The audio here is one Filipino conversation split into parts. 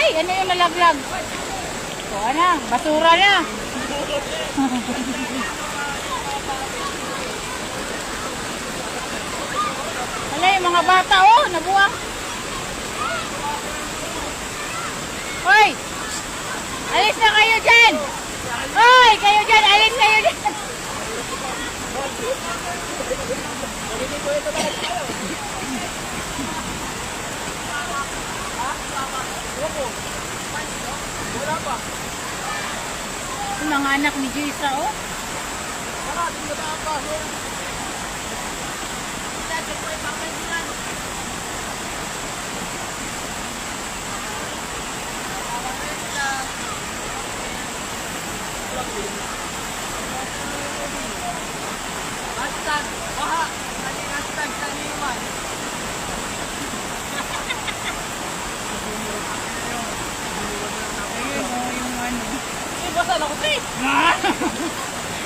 Ay, ano yung nalaglag? O, ano? Basura na. Wala yung mga bata, oh, nabuwang. Hoy! Alis na kayo dyan! Hoy! Kayo dyan! Alis kayo dyan! Ito mga anak ni Jisa, oh. Hashtag, baha. Hashtag, saniwan. Ayun, oh, yung ano. Basa na ko, Tay.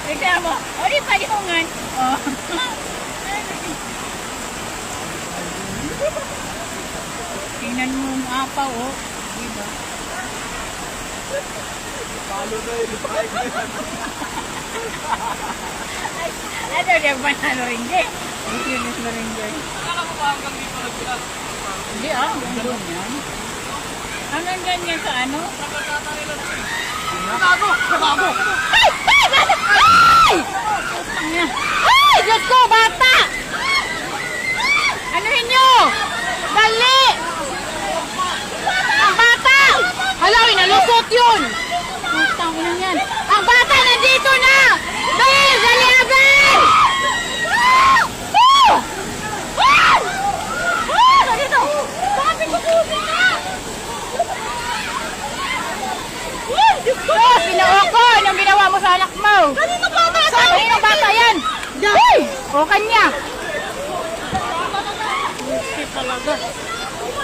Tignan mo. O, di pa yung nga. Oh. Tingnan mo yung apaw, oh. Diba? Palo na yun. Ano, di ba na ringgay? Ikinis na ringgay. Akala ko ba hanggang dito nagpila? Hindi ah, doon yan. Hanggang ganyan sa ano? Gago! Gago! Ay! Ay! Bata! Ay! Ay! Diyos ko, bata! Anuhin nyo! Dali! Ang bata! Hala, nalusot yun! Putang ina yan. Ang bata nandito na! Dali! Dali, Abel! Ah! Ah! Ah! Dito! Sabi ko po na! Oh, pinuo ko! Anong ginawa mo sa anak mo? Kanino bata? Kanino bata yan? Uy! O kanya! Buti talaga.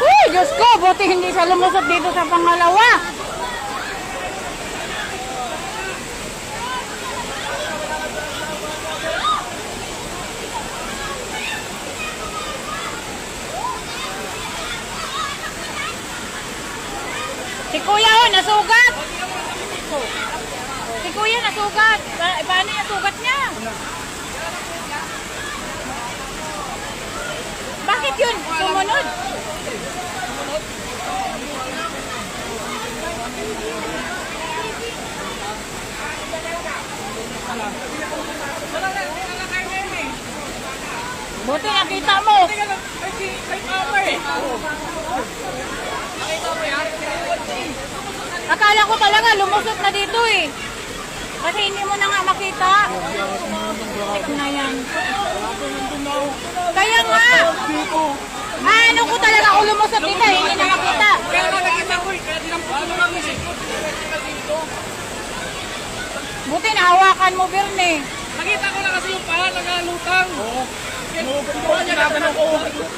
Uy! Diyos ko! Buti hindi siya lumusot dito sa pangalawa. Si Kuya oh, nasugat! Si Kuya nasugat! Paano yung sugat niya? Bakit yun? Sumunod? Buti nakita mo! Akala ko talaga lumusot na dito eh. Kasi hindi mo na nga makita. Tek na yan. Kaya nga. Ano ko talaga ako lumusot dito eh. Hindi na makita. Kaya nga nakita ko eh. Kaya dinampot ko naman yung sikot. Buti nahawakan mo, Berne. Nakita ko na kasi yung pala nagalutang. Oo. Ginagano ko.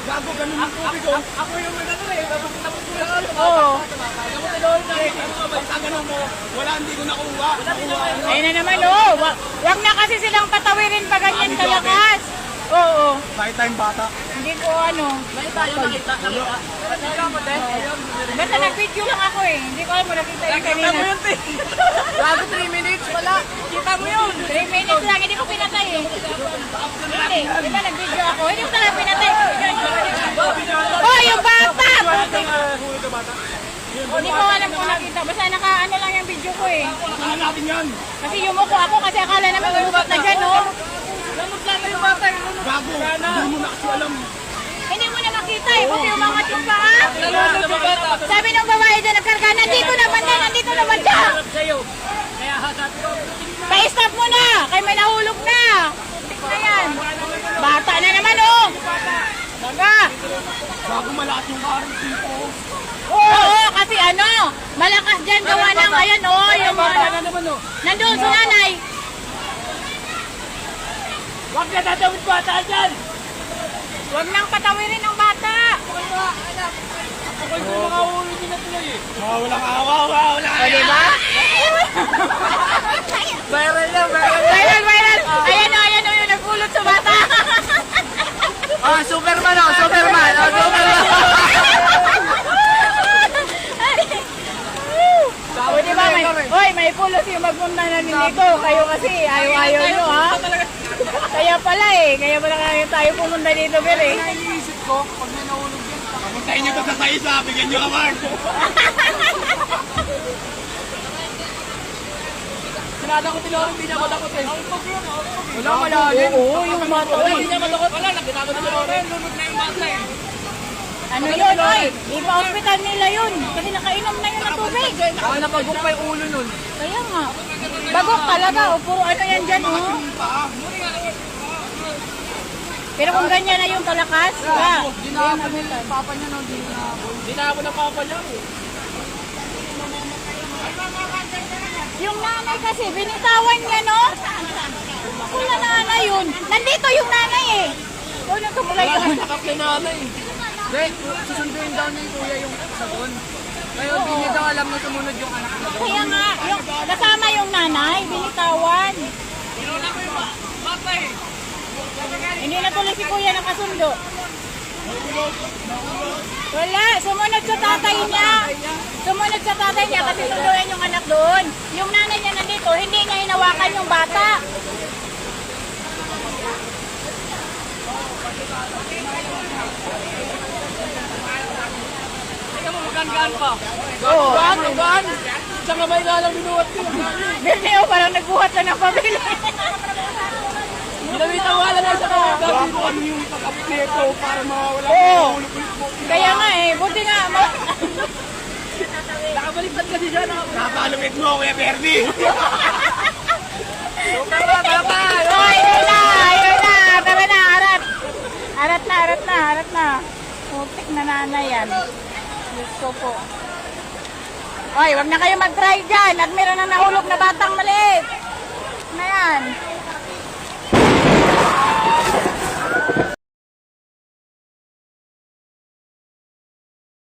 Gago ganun yung tubig ko. Ako yung nagano eh. Tapos ko lang ano. Oo. Tapos doon na eh. Ano ka ba? Isang mo. Wala, hindi ko nakuha. Ayun na naman oh. Wag na kasi silang patawirin pa ganyan kalakas. Oo. Kahit tayong bata. Hindi ko ano. Nakita yung nakita. Nakita mo din. Basta nag-video lang ako eh. Hindi ko alam mo nakita yung Nakita mo kanina. yun, te. Gago 3 minutes wala. Kita mo yun. 3 minutes lang. Hindi ko pinatay eh. Hindi. Di ba nag-video ako? Hindi ko talaga pinatay. Oh, yung bata! Hindi ko alam kung nakita. Basta naka-ano lang yung video ko eh. Ano natin yan? Kasi yumuko ako kasi akala naman umusot na dyan oh. Lamot lang yung bata. Gago. Hindi mo na kasi alam. Hindi mo na makita eh. Kasi umangat yung paa. Lamot yung bata. Sabi ng babae dyan nagkarga, nandito naman na, nandito naman siya. Kaya sabi ko, Pa-stop mo na. Kaya may nahulog na. Na yan. Bata na naman oh. Baga. gago malakas yung karang dito. Oo, kasi ano, malakas dyan gawa ng, ayan oh, yung Bata na naman oh. nandun sa nanay. Huwag na tatawid bata dyan. Huwag nang patawirin ng bata. Ako yung mga ulo din na tuloy eh. Walang awa, wala. O, diba? Viral na, Viral, viral. Ayan o, yung nagpulot sa bata. Ah, Superman oh, Superman. Oh, Superman. Nanay Pulos yung magpunta na nito. Kayo kasi ayaw-ayaw nyo ha. Kaya pala kaya pala tayo pumunta dito pero Iniisip ko, pag may nahulog yan, papuntahin nyo ito sa isa, bigyan nyo ka, Mark. Sinada ko tinawag, hindi niya matakot eh. Wala malalim. Oo, yung bata Hindi niya matakot. Wala, nagkinagot na tinawag. Lunod na yung bata eh. Ano yun, oy? Ipa-hospital nila yun. Kasi nakainom na yun ng tubig. Baka napagok pa yung ulo nun. Kaya nga. Bagok talaga. O, puro ano yan dyan, oh. Pero kung ganyan na yung kalakas, wala. Dinapon niya yung papa niya, no? Dinapon ng papa niya. Yung nanay kasi, binitawan niya, no? Kung na nanay yun. Nandito yung nanay eh. O, nagtumulay Wala ka. na sakap ni nanay. Hindi, susunduin daw niya yung kuya yung sabon. Ngayon, hindi niya daw alam na sumunod yung anak niya. Kaya nga, yung, kasama yung nanay, binitawan. Hindi na tuloy si kuya nakasundo. Wala, sumunod sa tatay niya. Sumunod sa tatay niya kasi sunduin yung anak doon. Yung nanay niya nandito, hindi niya hinawakan yung bata. Teka mo, magaan pa. Oo. Gaan. Saan nga ba yung alam binuhat ko? Birneo, parang nagbuhat na ng pabili. Ginamitan wala na sa mga gabi ko. Ano yung pagkapito para mawawala Oo. ulo ko. Kaya nga buti nga. Nakabaliktad kasi siya. Napalumit mo, Kuya Bernie. Tama. Oy, yun na. Tara na, arat. Arat na. Putik na nanay yan. Diyos ko po. Oy, wag na kayo mag-try dyan. At meron na nahulog na batang mali.